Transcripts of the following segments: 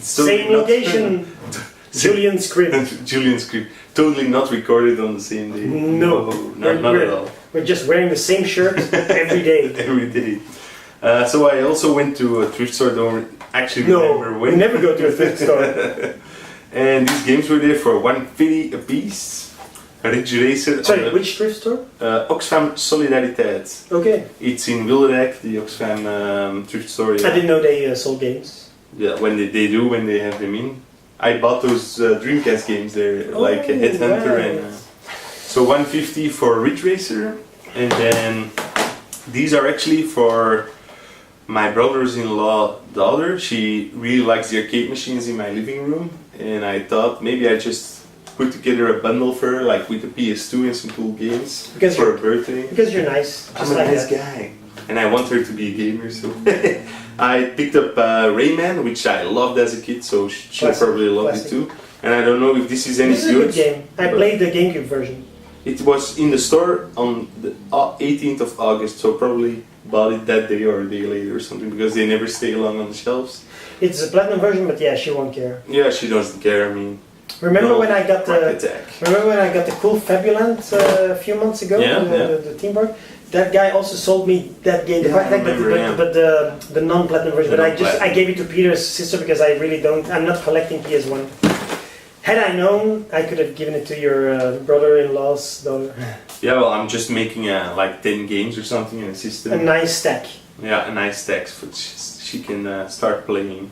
Same location. Julian script. Julian script. Totally not recorded on the same day. No, not at all. We're just wearing the same shirt every day. Every day. So I also went to a thrift store. Don't actually remember when. We never go to a thrift store. And these games were there for $1.50 a piece. Ridge Racer. Sorry, which thrift store? Oxfam Solidariteit. Okay. It's in Wilderijk, the Oxfam thrift store. Yeah. I didn't know they sold games. Yeah, when they do, when they have them in. I bought those Dreamcast games there, like Headhunter right. and... So $1.50 for Ridge Racer, and then these are actually for my brother's-in-law daughter. She really likes the arcade machines in my living room, and I thought maybe I just put together a bundle for her, like with the PS2 and some cool games for her birthday. Because you're nice. I'm a nice guy, and I want her to be a gamer, so... I picked up Rayman, which I loved as a kid, so she'll probably love it too. And I don't know if this is any good. This is a good game. I played the GameCube version. It was in the store on the 18th of August, so probably bought it that day or a day later or something, because they never stay long on the shelves. It's a platinum version, but yeah, she won't care. Yeah, she doesn't care. I mean, remember when I got the cool Fabuland a few months ago? The theme park. That guy also sold me that game, but the non-platinum version. But I gave it to Peter's sister because I really don't. I'm not collecting PS1. Had I known, I could have given it to your brother-in-law's daughter. Yeah, well, I'm just making like 10 games or something in a system. A nice stack. Yeah, a nice stack, which she can start playing.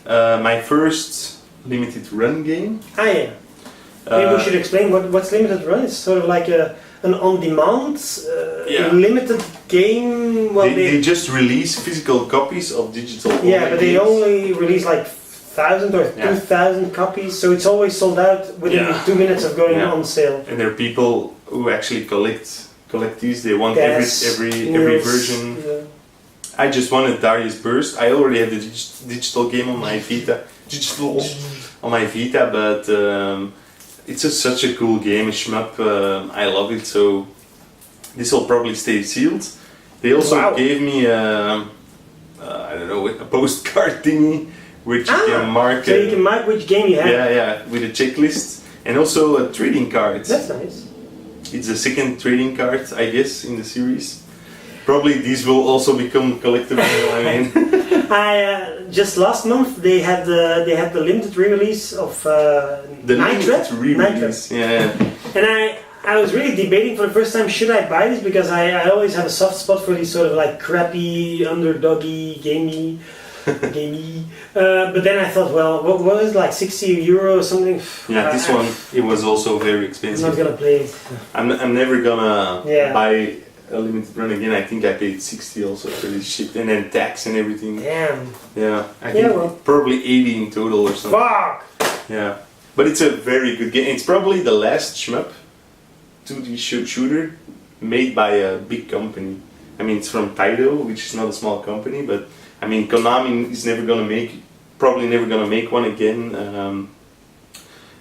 My first limited run game. Ah, yeah. Maybe we should explain what's limited run. It's sort of like an on-demand limited game. Well, they just release physical copies of digital. Yeah, but they only release like 1,000 or 2,000 copies, so it's always sold out within 2 minutes of going on sale. And there are people who actually collect these. They want every version. Yeah. I just wanted Darius Burst. I already have the digital game on my Vita. But. It's just such a cool game, a shmup. I love it, so this will probably stay sealed. They also gave me I don't know, a postcard thingy, which you can mark. So you can mark which game you have. Yeah, with a checklist, and also a trading card. That's nice. It's the second trading card, I guess, in the series. Probably these will also become collectible. I mean, just last month they had the limited re-release of the limited re-release. Yeah. And I was really debating for the first time, should I buy this, because I always have a soft spot for these sort of like crappy, underdoggy, gamey. But then I thought, well, what was it, like €60 or something? Yeah, this one, it was also very expensive. I'm not gonna play it. I'm never gonna buy a limited run again. I think I paid 60 also for this shit, and then tax and everything. Damn. Yeah, I think probably 80 in total or something. Fuck! Yeah, but it's a very good game. It's probably the last shmup 2D shooter made by a big company. I mean, it's from Taito, which is not a small company, but I mean, Konami is probably never gonna make one again.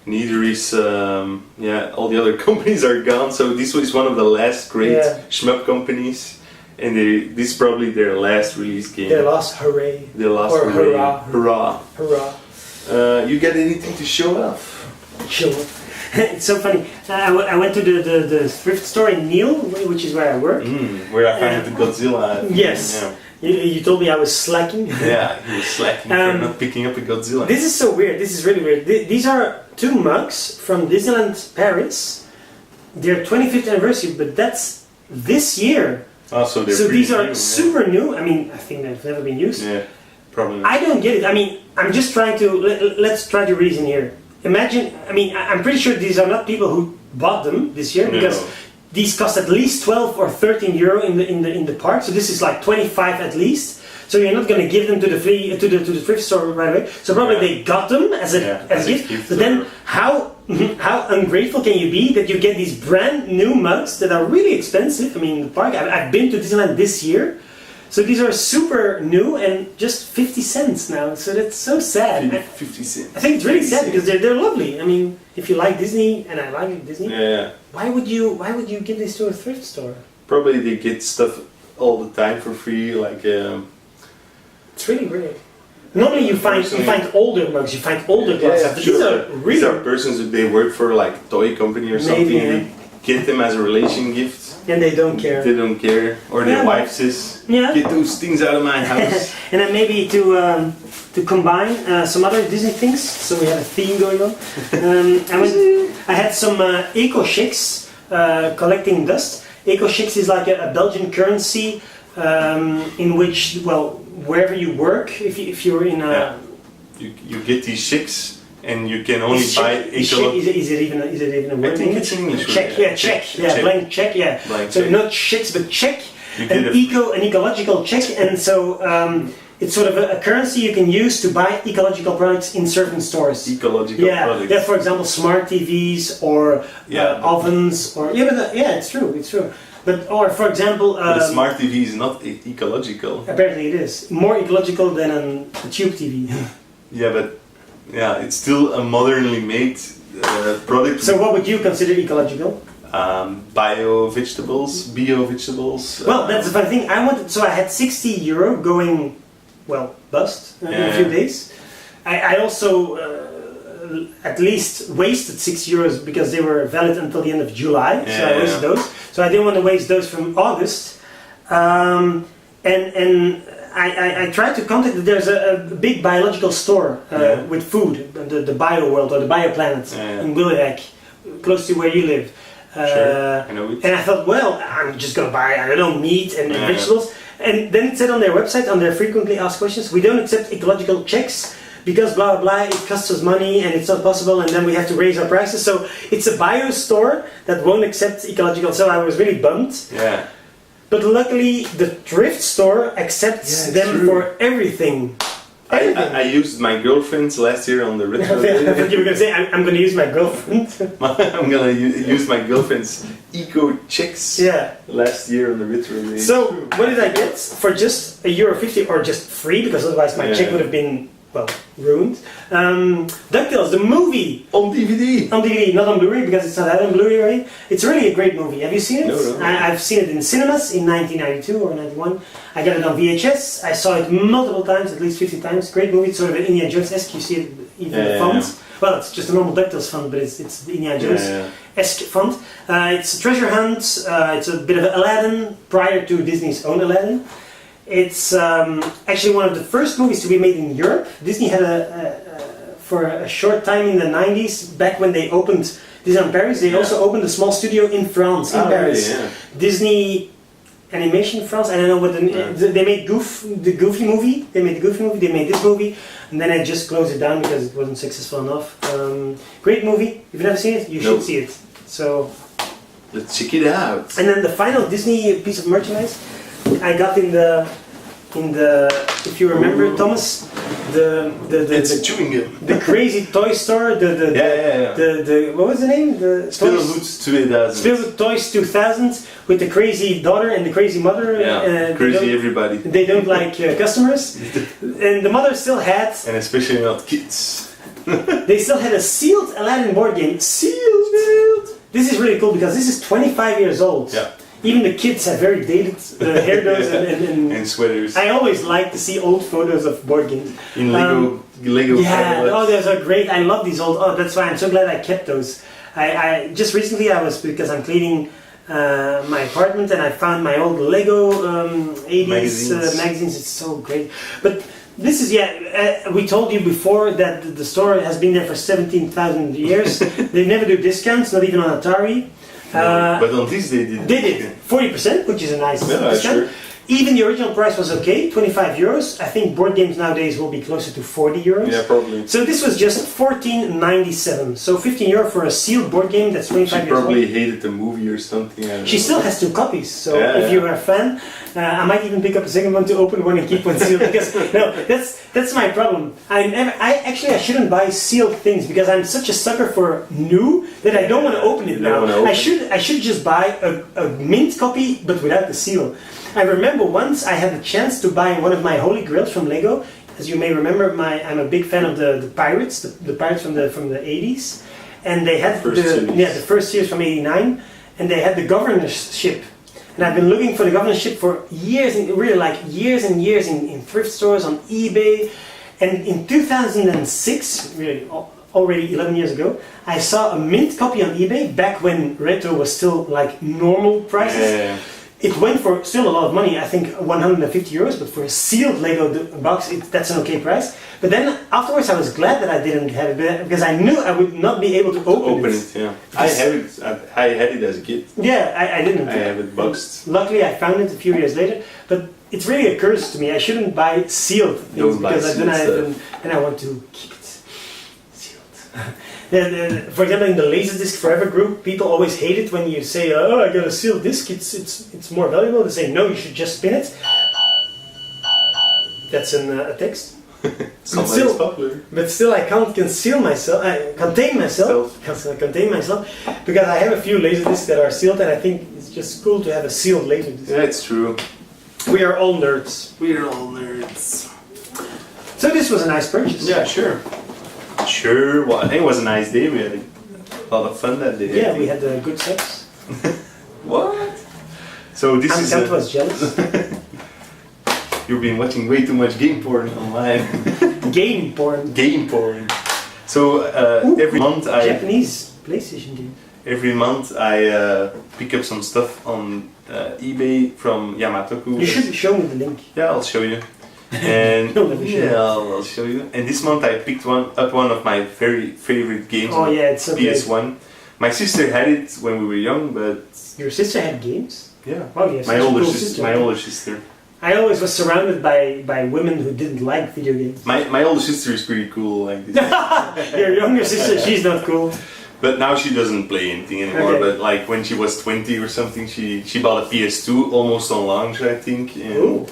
Neither is, all the other companies are gone, so this was one of the last great shmup companies, and this is probably their last release game. Their last hooray. Their last hooray. Hurrah. Hurrah. You got anything to show off? Sure. It's so funny. I went to the thrift store in Neil, which is where I work. Where I found the Godzilla. Yes. Yeah. You told me I was slacking. Yeah, he was slacking for not picking up a Godzilla. This is so weird. This is really weird. These are 2 mugs from Disneyland Paris. Their 25th anniversary, but that's this year. Oh, so these are super new. I mean, I think they've never been used. Yeah, probably. I don't get it. I mean, I'm just trying to let's try to reason here. Imagine. I mean, I'm pretty sure these are not people who bought them this year because. These cost at least 12 or 13 euro in the park, so this is like 25 at least. So you're not going to give them to the thrift store right away. So probably they got them as a gift. But then how ungrateful can you be that you get these brand new mugs that are really expensive? I mean, the park. I've been to Disneyland this year, so these are super new and just 50 cents now. So that's so sad. 50 cents. I think it's really sad because they're lovely. I mean, if you like Disney, and I like Disney. Yeah. Why would you give this to a thrift store? Probably they get stuff all the time for free, like. It's really weird. Normally you find older mugs, you find older glasses. Yeah, But sure. these are really These are persons that they work for like toy company or something. Maybe, And they get them as a relation gift. and they don't care. They don't care. Or their Yeah, wife says, Yeah. get those things out of my house. And then maybe to combine some other Disney things, so we have a theme going on. I had some eco chicks collecting dust. Eco chicks is like a Belgian currency in which, well, wherever you work, if you're in a You get these chicks and you can only buy is it even a word? I think it's English. Check, blank check, Blank so check. not chicks, but check, You get an ecological check, and so it's sort of a currency you can use to buy ecological products in certain stores. ecological products. Yeah, for example, smart TVs or ovens, or it's true. But or for example, But a smart TV is not ecological. apparently it is more ecological than a tube TV. Yeah, but it's still a modernly made product. So what would you consider ecological? Bio vegetables. Well, that's the funny thing. I had €60 going, well, bust in a few days. I also at least wasted €6 because they were valid until the end of July. So I wasted those. So I didn't want to waste those from August. And I tried to contact. There's a big biological store with food, the Bio World or the Bio Planet in Willerijk, close to where you live. Sure, I know it. And I thought, well, I'm just gonna buy, I don't know, meat and vegetables. And then it said on their website, on their frequently asked questions, we don't accept ecological checks because blah blah blah, it costs us money and it's not possible, and then we have to raise our prices. So it's a bio store that won't accept ecological. So I was really bummed. Yeah. But luckily, the thrift store accepts them for everything. I used my girlfriend's last year on the retro I thought you were going to say, I'm going to use my girlfriend. I'm gonna use my girlfriend's eco checks last year on the retro day. So what did I get for just €1.50 or just free, because otherwise my check would have been, well, ruined. DuckTales, the movie. On DVD. On DVD, not on Blu-ray, because it's not out on Blu-ray. It's really a great movie. Have you seen it? No. I've seen it in cinemas in 1992 or 91. I got it on VHS. I saw it multiple times, at least 50 times. Great movie. It's sort of an Indiana Jones-esque. You see it even the font. Well, it's just a normal DuckTales font, but it's the Indiana Jones-esque font. It's a treasure hunt. It's a bit of Aladdin prior to Disney's own Aladdin. It's actually one of the first movies to be made in Europe. Disney had for a short time in the 90s, back when they opened Disneyland Paris, they also opened a small studio in France, in Paris. Really, yeah. Disney Animation France, I don't know what they made the Goofy movie, they made this movie, and then I just closed it down because it wasn't successful enough. Great movie, if you've never seen it, you should see it. So let's check it out. And then the final Disney piece of merchandise I got in the if you remember, Thomas, it's chewing gum. the crazy toy store, the what was the name? The Speelgoed 2000. Speelgoed Toys 2000 with the crazy daughter and the crazy mother. Crazy everybody. They don't like customers, and the mother still had, and especially not kids. They still had a sealed Aladdin board game. Sealed. This is really cool because this is 25 years old. Yeah. Even the kids have very dated hairdos and sweaters. I always like to see old photos of board games. In Lego. Yeah, those are great. I love these old. Oh, that's why I'm so glad I kept those. I just recently because I'm cleaning my apartment and I found my old Lego 80s magazines. It's so great. But this is we told you before that the store has been there for 17,000 years. They never do discounts, not even on Atari. But on this they did. They did 40%, which is a nice discount. Sure. Even the original price was okay, €25. I think board games nowadays will be closer to €40. Yeah, probably. So this was just €14.97. So €15 for a sealed board game that's 25 years old. She probably hated the movie or something. She still has 2 copies. So if you're a fan, I might even pick up a second one to open one and keep one sealed. Because that's my problem. I shouldn't buy sealed things because I'm such a sucker for new that I don't want to open it now. I should just buy a mint copy but without the seal. I remember once I had the chance to buy one of my holy grails from Lego. As you may remember, I'm a big fan of the Pirates, the Pirates from the 80s, and they had the first series from '89, and they had the governor's ship. And I've been looking for the governor's ship for years, and really like years and years in thrift stores, on eBay, And in 2006, really already 11 years ago, I saw a mint copy on eBay back when retro was still like normal prices. Yeah. It went for still a lot of money, I think 150 euros, but for a sealed Lego box, that's an okay price. But then afterwards I was glad that I didn't have it, because I knew I would not be able to open it. Yeah. I had it as a kid. Yeah, I didn't. I have it boxed. Luckily I found it a few years later, but it's really a curse to me. I shouldn't buy sealed things, Don't buy because sealed then I want to keep it sealed. For example, in the Laserdisc Forever group, people always hate it when you say, "Oh, I got a sealed disc. It's more valuable." They say, "No, you should just spin it." That's a text. Somebody's popular. But still, I can't conceal myself. Contain myself because I have a few Laserdiscs that are sealed, and I think it's just cool to have a sealed Laserdisc. Yeah, it's true. We are all nerds. We're all nerds. So this was a nice purchase. Yeah, sure. Sure. Well, I think it was a nice day. We had a lot of fun that day. Yeah, we had good sex. What? So this is. Kant was jealous. You've been watching way too much game porn online. Game porn. Game porn. So every month Japanese PlayStation game. Every month I pick up some stuff on eBay from Yamatoku. You should show me the link. Yeah, I'll show you. And No, let me show you. yeah, I'll show you. And this month I picked up one of my very favorite games. Oh yeah, it's so great. PS1. My sister had it when we were young, but Your sister had games? yeah, Oh yes. my older sister. I always was surrounded by women who didn't like video games. My older sister is pretty cool like this. Your younger sister, she's not cool. But now she doesn't play anything anymore. Okay. But like when she was 20 or something, she bought a PS2 almost on launch, I think. Ooh.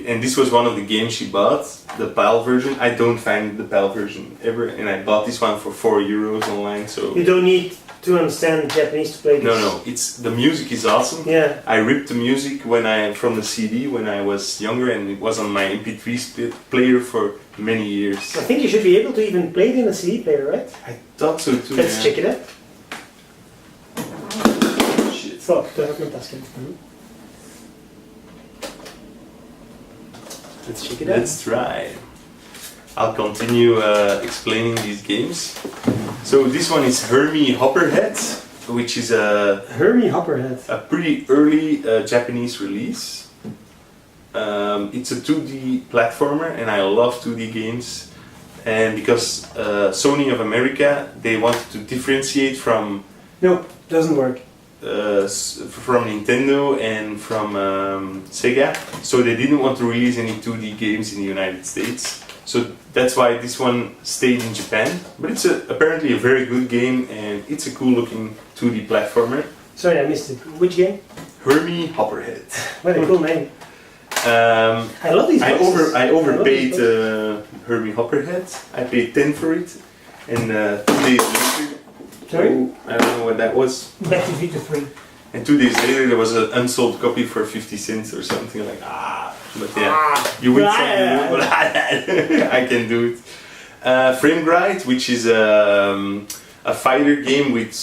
And this was one of the games she bought, the PAL version. I don't find the PAL version ever, and I bought this one for €4 online. So You don't need to understand Japanese to play this. no, it's the music is awesome. Yeah. I ripped the music from the CD when I was younger, and it was on my MP3 player for many years. I think you should be able to even play it in a CD player, right? I thought so too. Let's check it out. Shit. Så, då har jag tasken. Let's check it out. Let's try. I'll continue explaining these games. So this one is Hermie Hopperhead, which is Hermie Hopperhead. a pretty early Japanese release. It's a 2D platformer, and I love 2D games. And because Sony of America, they wanted to differentiate from Nope, doesn't work. from Nintendo and from Sega, so they didn't want to release any 2D games in the United States. So that's why this one stayed in Japan. But it's apparently a very good game, and it's a cool looking 2D platformer. Sorry, I missed it. Which game? Hermie Hopperhead. What a cool name. I love these boxes. I overpaid I love Hermie Hopperhead. I paid 10 for it, and 2 days later. Sorry? I don't know what that was. Back to Vita 3. And 2 days later, there was an unsold copy for 50 cents or something like But yeah, you win some, you lose, but I can do it. Frame Gride, which is a fighter game with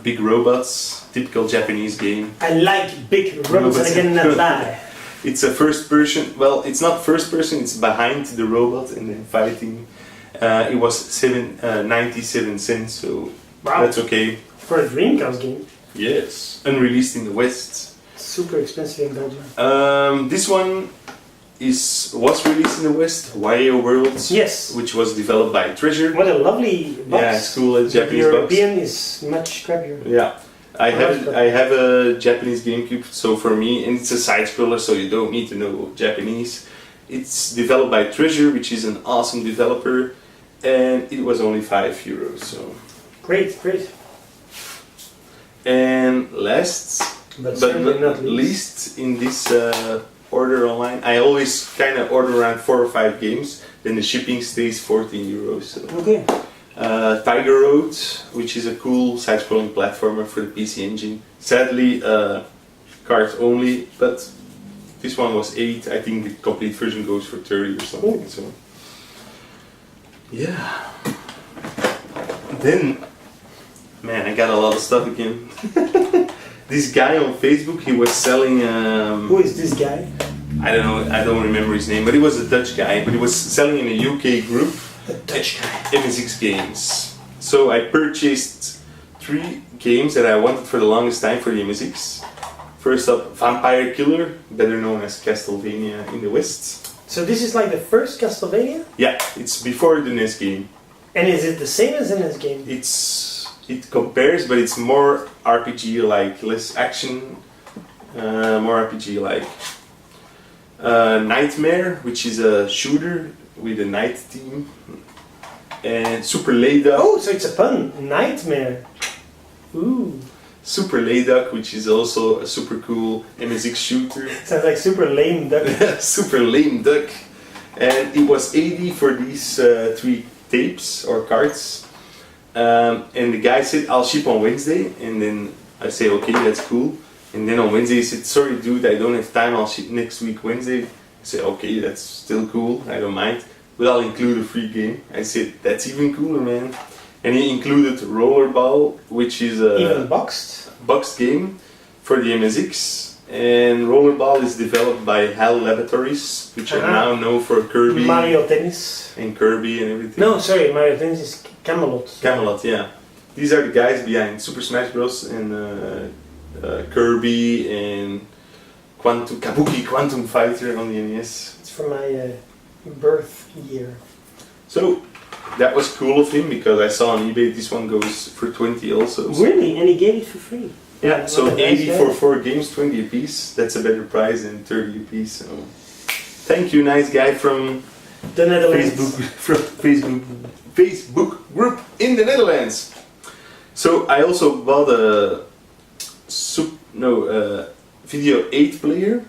big robots, typical Japanese game. I like big robots and I cannot lie. It's a first person. Well, it's not first person. It's behind the robot and then fighting. It was 97 cents, so Wow. that's okay. For a Dreamcast game. Yes, unreleased in the West. Super expensive in Belgium. This one was released in the West, Wario Worlds. Yes. Which was developed by Treasure. What a lovely box. Yeah, it's cool. A The Japanese box. European is much crappier. Yeah. I have a Japanese GameCube, so for me, and it's a side scroller, so you don't need to know Japanese. It's developed by Treasure, which is an awesome developer, and it was only €5. So. Great, great. And last, but certainly not least in this order online, I always kind of order around 4 or 5 games. Then the shipping stays €14. So. Okay. Tiger Road, which is a cool side-scrolling platformer for the PC Engine. Sadly, cards only, but this one was 8. I think the complete version goes for 30 or something. So, yeah. Then, man, I got a lot of stuff again. This guy on Facebook, he was selling. Who is this guy? I don't know, I don't remember his name, but he was a Dutch guy, but he was selling in a UK group. The Dutch guy. MSX games. So I purchased 3 games that I wanted for the longest time for the MSX. First up, Vampire Killer, better known as Castlevania in the West. So this is like the first Castlevania? Yeah, it's before the NES game. And is it the same as the NES game? It compares, but it's more RPG-like, less action, more RPG-like. Nightmare, which is a shooter with a night theme, and Super Layduck. Oh, so it's a pun. Nightmare. Ooh. Super Layduck, which is also a super cool MSX shooter. Sounds like super lame duck. Super lame duck. And it was 80 for these 3 tapes or cards. And the guy said, I'll ship on Wednesday. And then I say, okay, that's cool. And then on Wednesday he said, sorry dude, I don't have time, I'll ship next week Wednesday. I said, okay, that's still cool, I don't mind. But I'll include a free game. I said, that's even cooler, man. And he included Rollerball, which is a even boxed game for the MSX. And Rollerball is developed by HAL Laboratories, which I now know for Kirby. Mario Tennis. And Kirby and everything. No, sorry, Mario Tennis is Camelot. Camelot, yeah. These are the guys behind Super Smash Bros. And Kirby and Kabuki Quantum Fighter on the NES. It's from my birth year. So that was cool of him because I saw on eBay this one goes for 20 also. So. Really? And he gave it for free? Yeah, so 80 for 4 games, 20 a piece. That's a better price than 30 a piece. So thank you, nice guy from the Netherlands. Facebook group in the Netherlands. So I also bought a Video 8 player.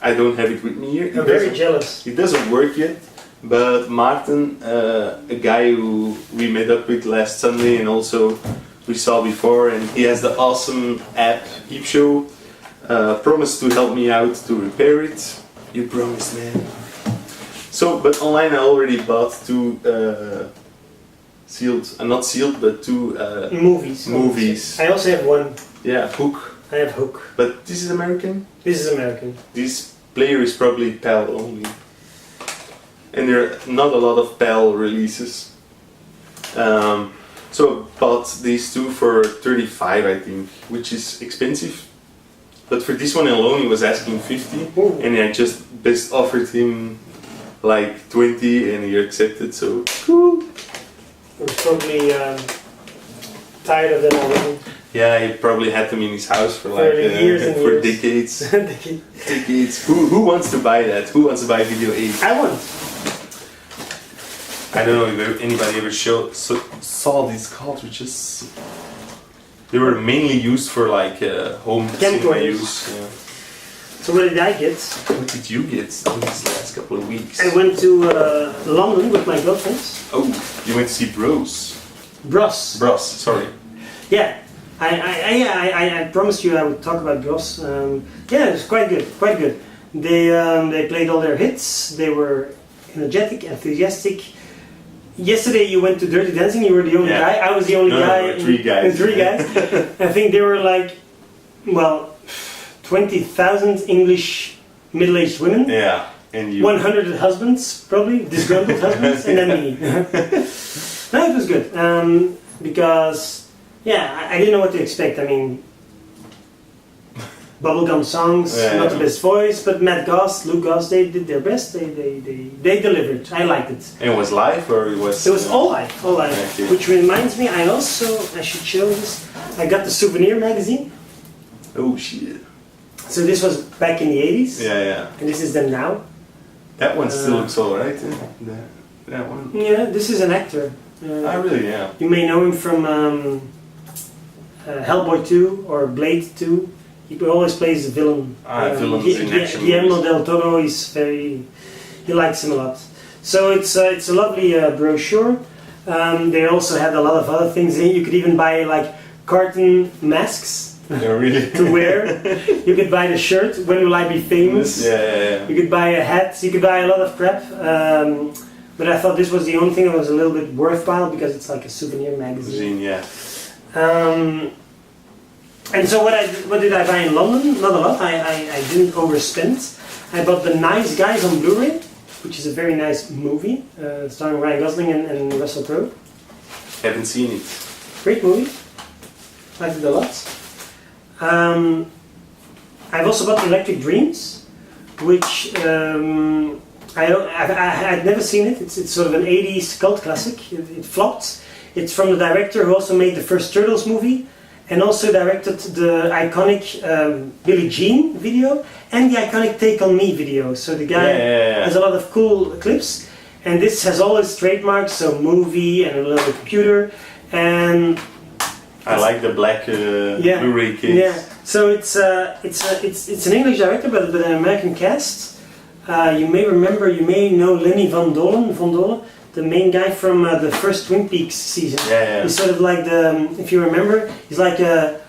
I don't have it with me here. I'm very jealous. It doesn't work yet, but Martin, a guy who we met up with last Sunday and also we saw before, and he has the awesome app Heap Show, promised to help me out to repair it. You promised, man. So, but online I already bought 2 sealed, not sealed, but 2 movies. I also have one. Yeah, Hook. I have Hook. But this is American? This is American. This player is probably PAL only. And there are not a lot of PAL releases. So I bought these 2 for 35, I think, which is expensive. But for this one alone he was asking 50. Ooh. And I just best offered him like 20 and he accepted, so cool. He was probably tired of them already. Yeah, he probably had them in his house for like years and for years. decades. Decades. Who wants to buy that? Who wants to buy Video 8? I want. I don't know if anybody ever saw these cartridges. They were mainly used for like home cinema use. Yeah. So what did I get? What did you get in these last couple of weeks? I went to London with my girlfriend. Oh, you went to see Bros. Bros, sorry. Yeah, I promised you I would talk about Bros. Yeah, it was quite good. They played all their hits. They were energetic, enthusiastic. Yesterday you went to Dirty Dancing. You were the only guy. I was the only guy. No, 3 guys. 3 guys. I think they were like, 20,000 English middle-aged women. Yeah, and you. 100 husbands, probably disgruntled husbands, and then me. No, it was good because I didn't know what to expect. I mean, bubblegum songs, not the best voice, but Matt Goss, Luke Goss, they did their best. They delivered. I liked it. And it was live or it was? It was all live. Okay. Which reminds me, I should show this. I got the souvenir magazine. Oh shit. So this was back in the 80s. Yeah. And this is them now. That one still looks alright. That one. Yeah, this is an actor. Really? Yeah. You may know him from Hellboy 2 or Blade 2. He always plays the villain. Villains in action Guillermo movies. del Toro is he likes him a lot. So it's a lovely brochure. They also had a lot of other things in. You could even buy like carton masks. Yeah, really? To wear. You could buy the shirt, When Will I Be Famous? Yeah. You could buy a hat, you could buy a lot of crap. But I thought this was the only thing that was a little bit worthwhile because it's like a souvenir magazine. Yeah. And so what did I buy in London? Not a lot. I didn't overspend. I bought The Nice Guys on Blu-ray, which is a very nice movie, starring Ryan Gosling and Russell Crowe. Haven't seen it. Great movie. Liked it a lot. I've also bought Electric Dreams, which I'd never seen it. It's sort of an 80s cult classic. It flopped. It's from the director who also made the first Turtles movie and also directed the iconic Billie Jean video and the iconic Take On Me video. So the guy has a lot of cool clips, and this has all his trademarks, so movie and a little computer, and I like the black Blu-ray case. Yeah, so it's an English director but an American cast. You may know Lenny Van Dolen, the main guy from the first Twin Peaks season. He's sort of like if you remember, he's like a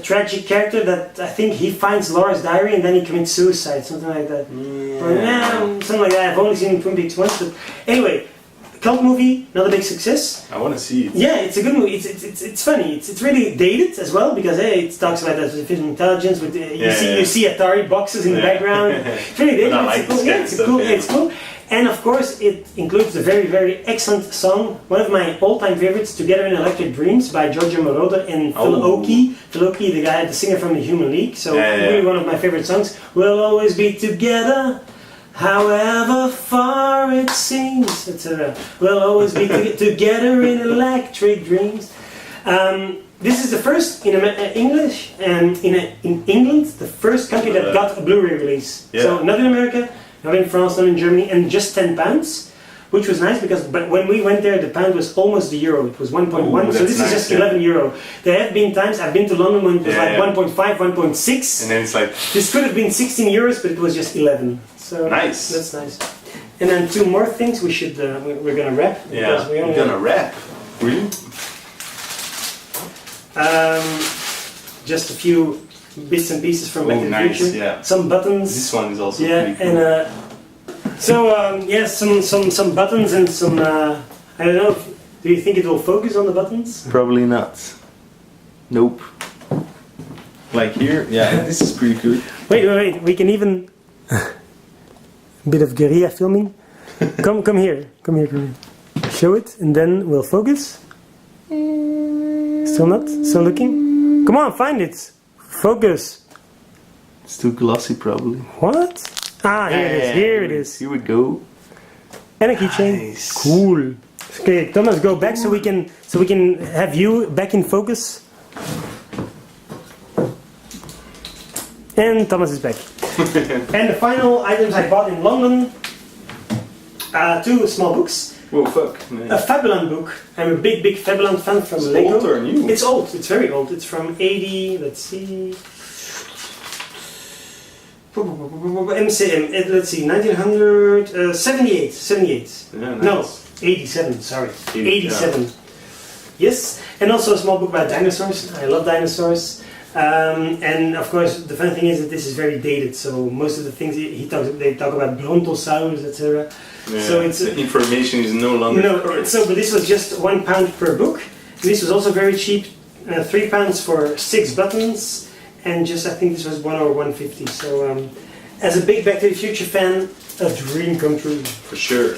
tragic character that I think he finds Laura's diary and then he commits suicide, something like that. Something like that. I've only seen Twin Peaks once, but anyway, cult movie, not a big success. I want to see it. Yeah, it's a good movie. It's funny. It's really dated as well because it talks about artificial intelligence. With you see Atari boxes in the background. It's really dated. It's cool. And of course, it includes the very, very excellent song, one of my all-time favorites, "Together in Electric Dreams" by Giorgio Moroder and Phil Oakey. Phil Oakey, the singer from the Human League. So really one of my favorite songs. We'll always be together, however far it seems, etc. We'll always be together in electric dreams. This is the first in English and in England, the first country that got a Blu-ray release. So not in America, not in France, not in Germany, and just £10, which was nice because when we went there, the pound was almost the euro. It was 1.1, so this is just €11. There have been times I've been to London when it was like 1.5, 1.6, and then it's like this could have been €16, but it was just 11. So nice. That's nice. And then two more things we should we're gonna wrap. Yeah, we're gonna wrap. Really? Just a few bits and pieces from Back to the Future. Yeah. Some buttons. This one is also pretty cool. And some buttons and some. I don't know. Do you think it will focus on the buttons? Probably not. Nope. Like here, this is pretty good. Wait. We can even. A bit of guerrilla filming. Come here. Show it, and then we'll focus. Still not? Still looking? Come on, find it. Focus. It's too glossy, probably. What? Here it is. Here we go. And a keychain. Nice. Cool. Okay, Thomas, go back so we can have you back in focus. And Thomas is back. And the final items I bought in London. Two small books. Whoa, fuck. Man. A Fabulon book. I'm a big Fabulon fan from Lego. Old or new? It's old. It's very old. It's from 80. Let's see. MCM. Let's see. 1978. 78. Yeah, nice. No, 87. Sorry. 87. Yes. And also a small book about dinosaurs. I love dinosaurs. And of course, the funny thing is that this is very dated. So most of the things they talk about brontosaurus, etc. Yeah, so it's the information is no longer correct. But this was just £1 per book. This was also very cheap, £3 for 6 buttons, and I think this was €1 or $1.50. So, as a big Back to the Future fan, a dream come true. For sure.